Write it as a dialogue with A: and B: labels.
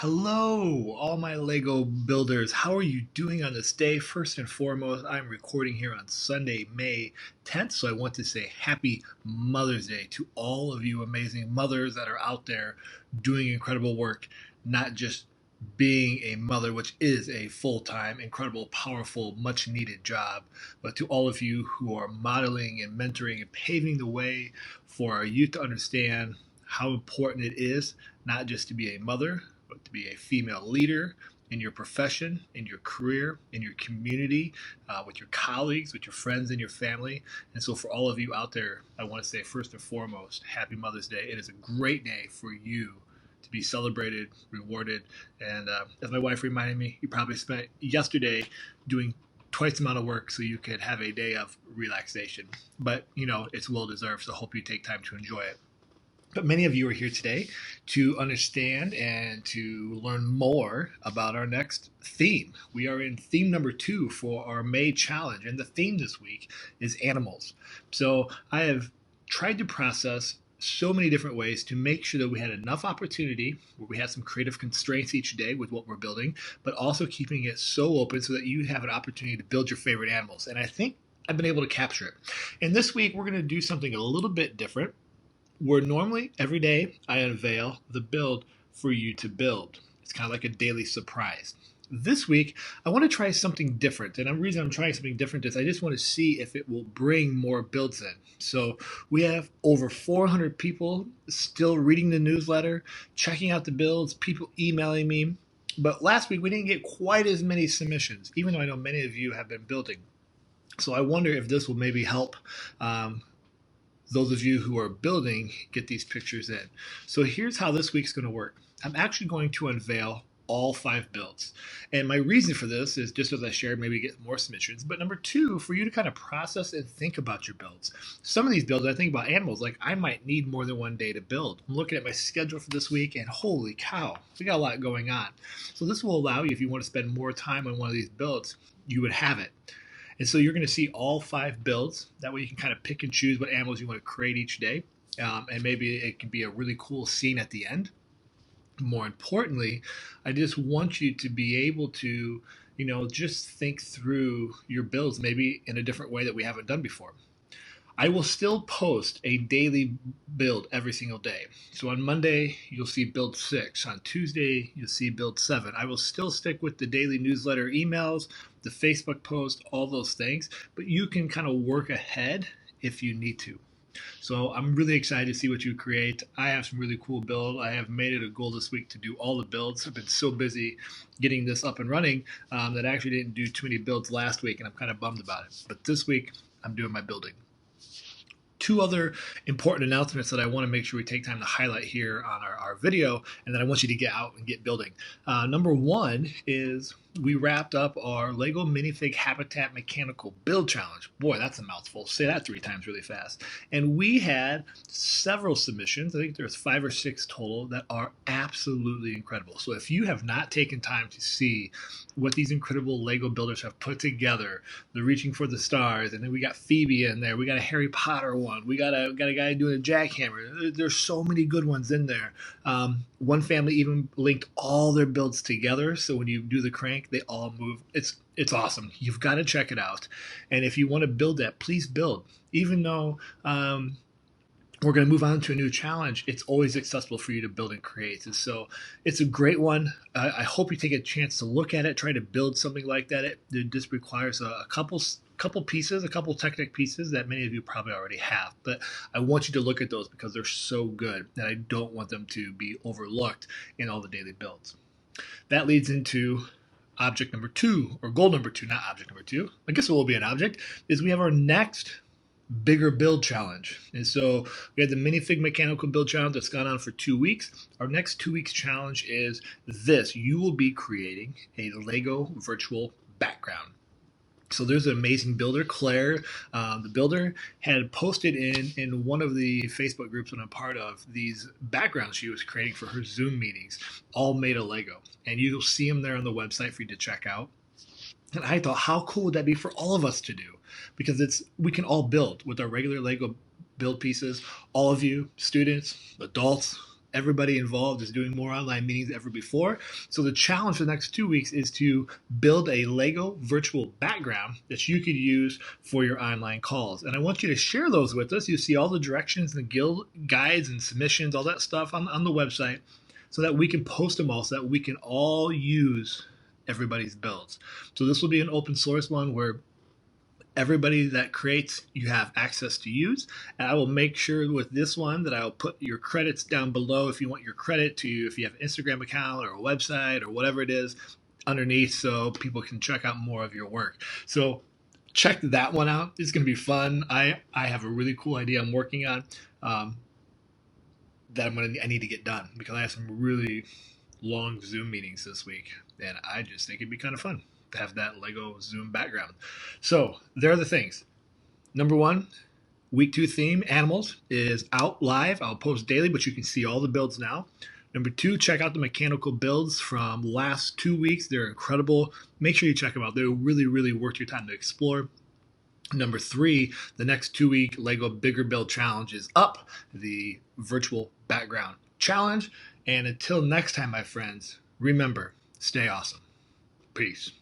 A: Hello, all my Lego builders. How are you doing on this day? First and foremost, I'm recording here on Sunday, May 10th, so I want to say happy Mother's Day to all of you amazing mothers that are out there doing incredible work, not just being a mother, which is a full-time, incredible, powerful, much-needed job, but to all of you who are modeling and mentoring and paving the way for our youth to understand how important it is not just to be a mother, but to be a female leader in your profession, in your career, in your community, with your colleagues, with your friends and your family. And so for all of you out there, I want to say first and foremost, happy Mother's Day. It is a great day for you to be celebrated, rewarded. And as my wife reminded me, you probably spent yesterday doing twice the amount of work so you could have a day of relaxation. But, you know, it's well deserved, so I hope you take time to enjoy it. But many of you are here today to understand and to learn more about our next theme. We are in theme number 2 for our May challenge, and the theme this week is animals. So I have tried to process so many different ways to make sure that we had enough opportunity where we had some creative constraints each day with what we're building, but also keeping it so open so that you have an opportunity to build your favorite animals. And I think I've been able to capture it. And this week we're going to do something a little bit different. Where normally every day I unveil the build for you to build. It's kind of like a daily surprise. This week, I want to try something different. And the reason I'm trying something different is I just want to see if it will bring more builds in. So we have over 400 people still reading the newsletter, checking out the builds, people emailing me. But last week, we didn't get quite as many submissions, even though I know many of you have been building. So I wonder if this will maybe help those of you who are building get these pictures in. So here's how this week's going to work. I'm actually going to unveil all 5 builds. And my reason for this is just as I shared, maybe get more submissions. But number 2, for you to kind of process and think about your builds. Some of these builds, I think about animals, like I might need more than one day to build. I'm looking at my schedule for this week and holy cow, we got a lot going on. So this will allow you, if you want to spend more time on one of these builds, you would have it. And so you're going to see all 5 builds. That way you can kind of pick and choose what animals you want to create each day. And maybe it can be a really cool scene at the end. More importantly, I just want you to be able to, just think through your builds maybe in a different way that we haven't done before. I will still post a daily build every single day. So on Monday, you'll see build 6. On Tuesday, you'll see build 7. I will still stick with the daily newsletter emails, the Facebook post, all those things, but you can kind of work ahead if you need to. So I'm really excited to see what you create. I have some really cool builds. I have made it a goal this week to do all the builds. I've been so busy getting this up and running that I actually didn't do too many builds last week, and I'm kind of bummed about it. But this week, I'm doing my building. 2 other important announcements that I want to make sure we take time to highlight here on our video, and then I want you to get out and get building. Number 1 is we wrapped up our Lego Minifig Habitat Mechanical Build Challenge. Boy, that's a mouthful. Say that 3 times really fast. And we had several submissions. I think there's 5 or 6 total that are absolutely incredible. So if you have not taken time to see what these incredible Lego builders have put together, they're reaching for the stars, and then we got Phoebe in there. We got a Harry Potter one. We got a guy doing a jackhammer. There's so many good ones in there. One family even linked all their builds together, so when you do the crank, they all move. It's awesome. You've got to check it out. And if you want to build that, please build. Even though we're going to move on to a new challenge, it's always accessible for you to build and create. And so it's a great one. I hope you take a chance to look at it, try to build something like that. It just requires a couple pieces, a couple Technic pieces that many of you probably already have. But I want you to look at those because they're so good that I don't want them to be overlooked in all the daily builds. That leads into object number 2, or goal number 2, not object number 2. I guess it will be an object, is we have our next bigger build challenge. And so we had the Minifig Mechanical Build Challenge that's gone on for 2 weeks. Our next 2 weeks challenge is this. You will be creating a Lego virtual background. So there's an amazing builder, Claire. The builder had posted in one of the Facebook groups that I'm part of these backgrounds she was creating for her Zoom meetings, all made of Lego. And you'll see them there on the website for you to check out. And I thought, how cool would that be for all of us to do? Because we can all build with our regular Lego build pieces. All of you, students, adults, everybody involved is doing more online meetings than ever before. So the challenge for the next 2 weeks is to build a Lego virtual background that you could use for your online calls. And I want you to share those with us. You see all the directions and guild guides and submissions, all that stuff on the website, so that we can post them all, so that we can all use everybody's builds. So this will be an open source one where everybody that creates, you have access to use. And I will make sure with this one that I'll put your credits down below if you want your credit to, if you have an Instagram account or a website or whatever it is, underneath, so people can check out more of your work. So check that one out. It's going to be fun. I have a really cool idea I'm working on that I need to get done, because I have some really long Zoom meetings this week, and I just think it'd be kind of fun to have that Lego Zoom background. So there are the things. Number one, week 2 theme, animals, is out live. I'll post daily, but you can see all the builds now. Number 2, check out the mechanical builds from last 2 weeks. They're incredible. Make sure you check them out. They're really, really worth your time to explore. Number 3, the next 2-week Lego Bigger Build Challenge is up, the virtual background challenge. And until next time, my friends, remember, stay awesome. Peace.